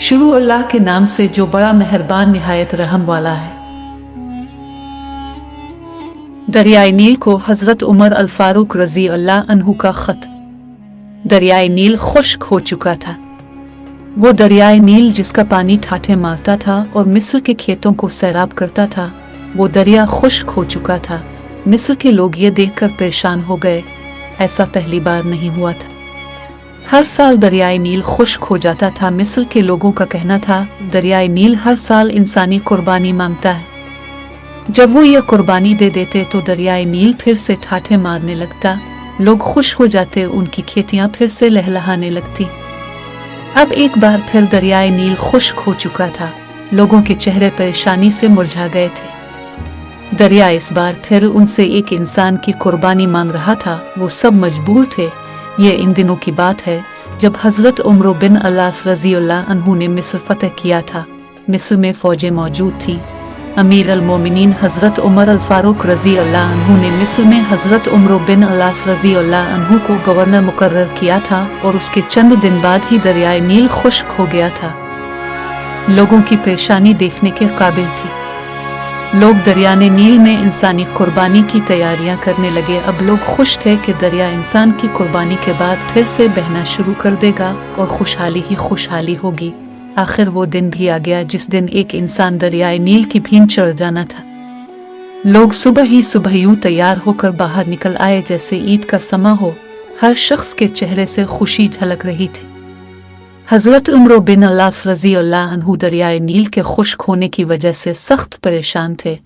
शुरू अल्लाह के नाम से जो बड़ा मेहरबान निहायत रहम वाला है। दरियाए नील को हजरत उमर अल फारूक रजी अल्लाह अन्हु का खत। दरियाए नील खुश्क हो चुका था। वो दरियाए नील जिसका पानी ठाठे मारता था और मिस्र के खेतों को सैराब करता था, वो दरिया खुश्क हो चुका था। मिस्र के लोग ये देखकर परेशान हो गए, ऐसा पहली बार नहीं हुआ था। हर साल दरियाए नील खुश्क हो जाता था। मिस्र के लोगों का कहना था, दरियाए नील हर साल इंसानी कुर्बानी मांगता है। जब वो ये कुर्बानी दे देते तो दरियाए नील फिर से ठाठे मारने लगता, लोग खुश हो जाते, उनकी खेतियां फिर से लहलहाने लगती। अब एक बार फिर दरियाए नील खुश्क हो चुका था। लोगों के चेहरे परेशानी से मुरझा गए थे। दरिया इस बार फिर उनसे एक इंसान की कुर्बानी मांग रहा था। वो सब मजबूर थे। ये इन दिनों की बात है जब हजरत उमर बिन अलास रजी अल्लाह अन्हु ने मिस्र फतह किया था। मिस्र में फौजें मौजूद थी। अमीर अल मोमिनीन हजरत उमर अल फारूक रजी अल्लाह अन्हु ने मिस्र में हजरत उमर बिन अलास रजी अल्लाह अन्हु को गवर्नर मुकर्रर किया था और उसके चंद दिन बाद ही दरियाए नील खुश्क हो गया था। लोगों की परेशानी देखने के काबिल थी। लोग दरियाए नील में इंसानी कुर्बानी की तैयारियां करने लगे। अब लोग खुश थे कि दरिया इंसान की कुर्बानी के बाद फिर से बहना शुरू कर देगा और खुशहाली ही खुशहाली होगी। आखिर वो दिन भी आ गया जिस दिन एक इंसान दरियाए नील की भीम चढ़ जाना था। लोग सुबह यूं तैयार होकर बाहर निकल आए जैसे ईद का समा हो। हर शख्स के चेहरे से खुशी झलक रही थी। हजरत उमर बिन अलास रजी अल्लाह अन्हु दरियाए नील के खुश्क होने की वजह से सख्त परेशान थे।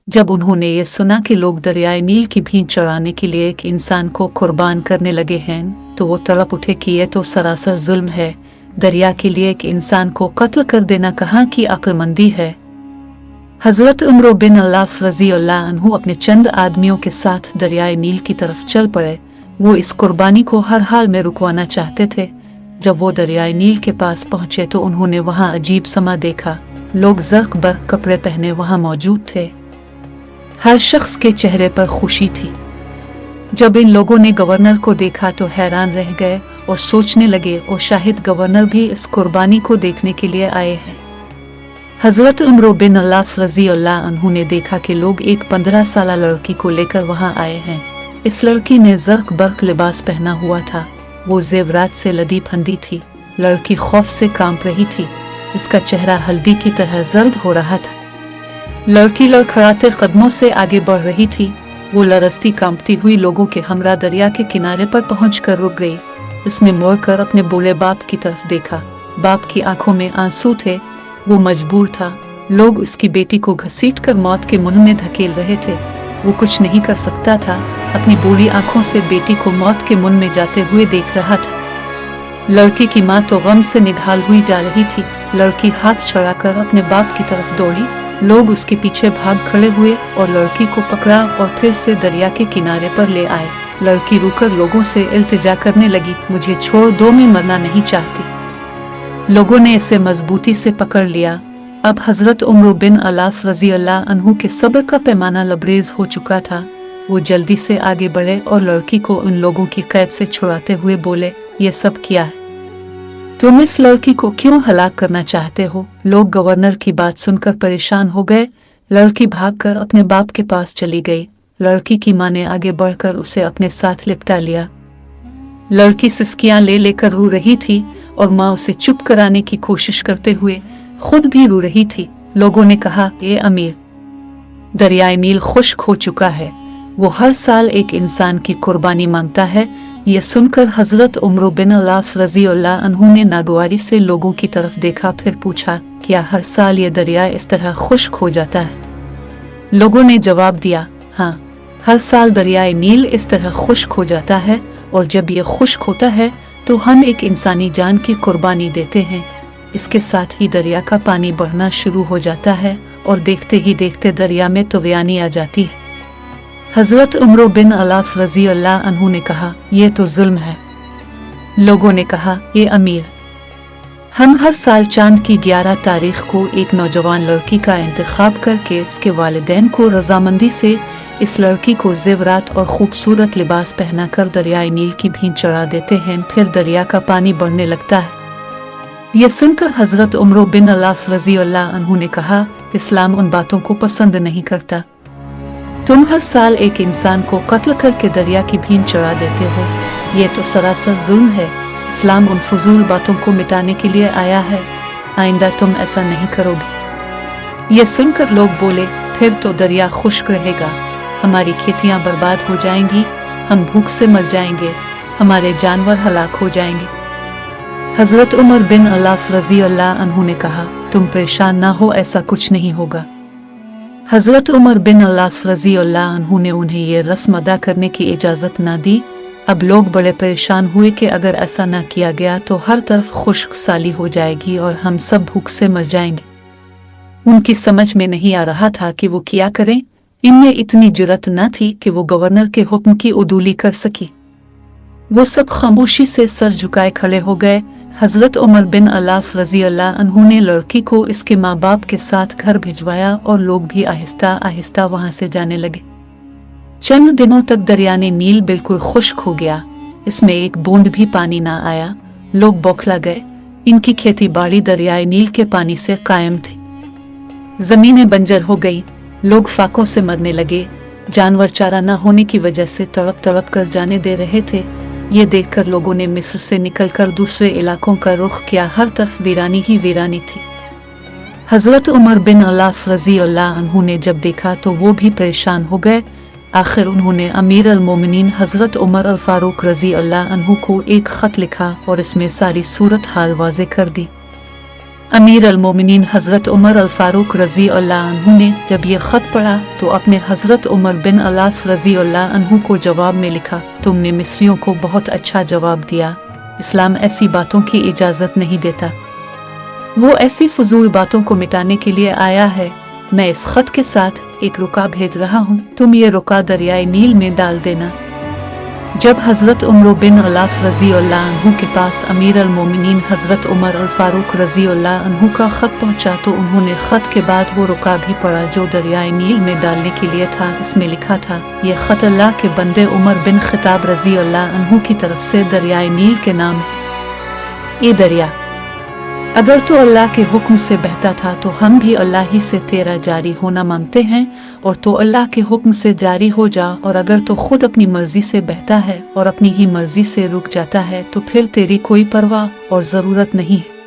जब उन्होंने ये सुना कि लोग दरियाए नील की भीम चढ़ाने के लिए एक इंसान को कुर्बान करने लगे हैं तो वो तड़प उठे कि ये तो सरासर जुल्म है। दरिया के लिए एक इंसान को कत्ल कर देना कहाँ की अक्लमंदी है। हजरत उमर बिन अलास रजी अल्लाह अन्हु अपने चंद आदमियों के साथ दरियाए नील की तरफ चल पड़े। वो इस कुर्बानी को हर हाल में रुकवाना चाहते थे। जब वो दरियाए नील के पास पहुंचे तो उन्होंने वहां अजीब समा देखा। लोग जर्क बर्क कपड़े पहने वहां मौजूद थे। हर शख्स के चेहरे पर खुशी थी। जब इन लोगों ने गवर्नर को देखा तो हैरान रह गए और सोचने लगे, और शाहिद गवर्नर भी इस कुर्बानी को देखने के लिए आए हैं। हजरत उमर बिन अलास रजी अल्लाह अन्हु ने देखा कि लोग एक 15 साल लड़की को लेकर वहां आए हैं। इस लड़की ने जर्क बर्क लिबास पहना हुआ था। वो जेवरात से लदी फंदी थी। लड़की खौफ से कांप रही थी। इसका चेहरा हल्दी की तरह जर्द हो रहा था। लड़की लड़खड़ाते कदमों से आगे बढ़ रही थी। वो लरसती कांपती हुई लोगों के हमरा दरिया के किनारे पर पहुंचकर रुक गई। उसने मुड़कर अपने बूढ़े बाप की तरफ देखा। बाप की आंखों में आंसू थे। वो मजबूर था। लोग उसकी बेटी को घसीटकर मौत के मुंह में धकेल रहे थे। वो कुछ नहीं कर सकता था। अपनी बूढ़ी आंखों से बेटी को मौत के मुंह में जाते हुए देख रहा था। लड़की की माँ तो गम से निढाल हुई जा रही थी। लड़की हाथ छुड़ाकर अपने बाप की तरफ दौड़ी। लोग उसके पीछे भाग खड़े हुए और लड़की को पकड़ा और फिर से दरिया के किनारे पर ले आए। लड़की रुकर लोगों से इल्तिजा करने लगी, मुझे छोड़ दो, मैं मरना नहीं चाहती। लोगों ने इसे मजबूती से पकड़ लिया। अब हजरत उमर बिन अलास रजी अल्लाह अन्हु के सब्र का पैमाना लबरेज हो चुका था। वो जल्दी से आगे बढ़े और लड़की को उन लोगों की कैद से छुड़ाते हुए बोले, ये सब क्या है? तुम इस लड़की को क्यों हलाक करना चाहते हो? लोग गवर्नर की बात सुनकर परेशान हो गए। लड़की भागकर अपने बाप के पास चली गई। लड़की की मां ने आगे बढ़कर उसे अपने साथ लिपटा लिया। लड़की सिसकियां ले लेकर रो रही थी और माँ उसे चुप कराने की कोशिश करते हुए खुद भी रो रही थी। लोगों ने कहा, ए अमीर, दरियाए नील खुश्क हो चुका है। वो हर साल एक इंसान की कुर्बानी मांगता है। ये सुनकर हजरत उमर बिन अलास रजी अल्लाह अन्हु ने नागवारी से लोगों की तरफ देखा, फिर पूछा, क्या हर साल ये दरिया इस तरह खुश्क हो जाता है? लोगों ने जवाब दिया, हाँ, हर साल दरियाए नील इस तरह खुश्क हो जाता है, और जब ये खुश्क होता है तो हम एक इंसानी जान की कुर्बानी देते हैं। इसके साथ ही दरिया का पानी बढ़ना शुरू हो जाता है और देखते ही देखते दरिया में तूफ़ानी आ जाती है। हजरत उमर बिन अलास रजी अल्लाह अन्हु ने कहा, ये तो जुल्म है। लोगों ने कहा, ये अमीर, हम हर साल चांद की 11 तारीख को एक नौजवान लड़की का इंतखाब करके इसके वालिदैन को रजामंदी से इस लड़की को ज़ेवरात और खूबसूरत लिबास पहनाकर दरियाए नील की भीड़ चढ़ा देते हैं। फिर दरिया का पानी बढ़ने लगता है। यह सुनकर हजरत उमर बिन अलास रज़ी अल्लाह अन्हु ने कहा, इस्लाम उन बातों को पसंद नहीं करता। तुम हर साल एक इंसान को कत्ल करके दरिया की भीड़ चढ़ा देते हो, ये तो सरासर जुल्म है। इस्लाम उन फजूल बातों को मिटाने के लिए आया है, आइंदा तुम ऐसा नहीं करोगे। ये सुनकर लोग बोले, फिर तो दरिया खुश्क रहेगा, हमारी खेतियां बर्बाद हो जाएंगी, हम भूख से मर जाएंगे, हमारे जानवर हलाक हो जाएंगे। हजरत उमर बिन अलास रज़ी अल्लाह अन्हु ने कहा, तुम परेशान ना हो, ऐसा कुछ नहीं होगा। हजरत उमर बिन अलास रज़ी अल्लाह अन्हु ने उन्हें ये रस्म अदा करने की इजाज़त ना दी। अब लोग बड़े परेशान हुए कि अगर ऐसा ना किया गया तो हर तरफ खुश्क साली हो जाएगी और हम सब भूख से मर जाएंगे। उनकी समझ में नहीं आ रहा था कि वो क्या करें। इनमें इतनी जुर्रत न थी कि वो गवर्नर के हुक्म की उदूली कर सकी। वो सब खामोशी से सर झुकाए खड़े हो गए। हजरत उमर बिन अलास रज़ी अल्लाह अन्हु ने लड़की को इसके माँ बाप के साथ घर भिजवाया और लोग भी आहिस्ता आहिस्ता वहां से जाने लगे। चंद दिनों तक दरियाने नील बिल्कुल खुश्क हो गया, इसमें एक बूंद भी पानी ना आया। लोग बौखला गए। इनकी खेती बाड़ी दरियाए नील के पानी से कायम थी। जमीनें बंजर हो गई, लोग फाकों से मरने लगे। जानवर चारा न होने की वजह से तड़प तड़प कर जाने दे रहे थे। ये देखकर लोगों ने मिस्र से निकलकर दूसरे इलाकों का रुख किया। हर तरफ वीरानी ही वीरानी थी। हजरत उमर बिन अलास रज़ी अल्लाह अन्हु ने जब देखा तो वो भी परेशान हो गए। आखिर उन्होंने अमीर अल मोमिनीन हजरत उमर अल फारूक रज़ी अल्लाह अन्हु को एक ख़त लिखा और इसमें सारी सूरत हाल वाज़े कर दी। अमीर अल मोमिनीन हजरत उमर अल फारूक रज़ी अल्लाह अन्हु ने जब ये ख़त पढ़ा तो अपने हजरत उमर बिन अलास रज़ी अल्लाह अन्हु को जवाब में लिखा, तुमने मिस्रियों को बहुत अच्छा जवाब दिया। इस्लाम ऐसी बातों की इजाज़त नहीं देता, वो ऐसी फजूल बातों को मिटाने के लिए आया है। मैं इस खत के साथ एक रुका भेज रहा हूँ, तुम ये रुका दरियाए नील में डाल देना। जब हजरत उमर बिन अलास रज़ी अल्लाह अन्हु के पास अमीर अल मोमिनीन हजरत उमर अल फारूक रज़ी अल्लाह अन्हु का खत पहुँचा तो उन्होंने खत के बाद वो रुका भी पढ़ा जो दरियाए नील में डालने के लिए था। इसमें लिखा था, यह खत अल्लाह के बंदे उमर बिन खिताब रज़ी अल्लाह अन्हु की तरफ से दरियाए नील के नाम है। ये दरिया अगर तो अल्लाह के हुक्म से बहता था तो हम भी अल्लाह ही से तेरा जारी होना मांगते हैं, और तो अल्लाह के हुक्म से जारी हो जा। और अगर तो खुद अपनी मर्जी से बहता है और अपनी ही मर्जी से रुक जाता है तो फिर तेरी कोई परवाह और ज़रूरत नहीं है।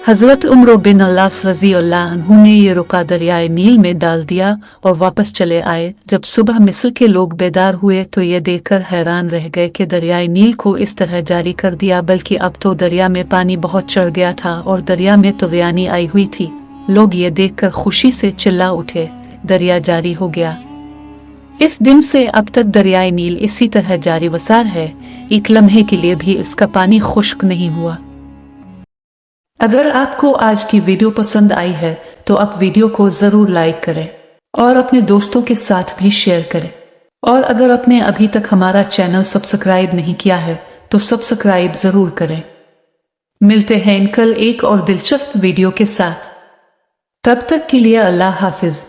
हजरत उमर बिन अलास रज़ी अल्लाह अन्हु ने ये रुका दरियाए नील में डाल दिया और वापस चले आए। जब सुबह मिस्र के लोग बेदार हुए तो ये देखकर हैरान रह गए कि दरियाए नील को इस तरह जारी कर दिया, बल्कि अब तो दरिया में पानी बहुत चढ़ गया था और दरिया में तूफ़ान आई हुई थी। लोग ये देखकर खुशी से चिल्ला उठे, दरिया जारी हो गया। इस दिन से अब तक दरियाए नील इसी तरह जारी वसार है, एक लम्हे के लिए भी इसका पानी खुश्क नहीं हुआ। अगर आपको आज की वीडियो पसंद आई है तो आप वीडियो को जरूर लाइक करें और अपने दोस्तों के साथ भी शेयर करें। और अगर आपने अभी तक हमारा चैनल सब्सक्राइब नहीं किया है तो सब्सक्राइब जरूर करें। मिलते हैं कल एक और दिलचस्प वीडियो के साथ, तब तक के लिए अल्लाह हाफिज।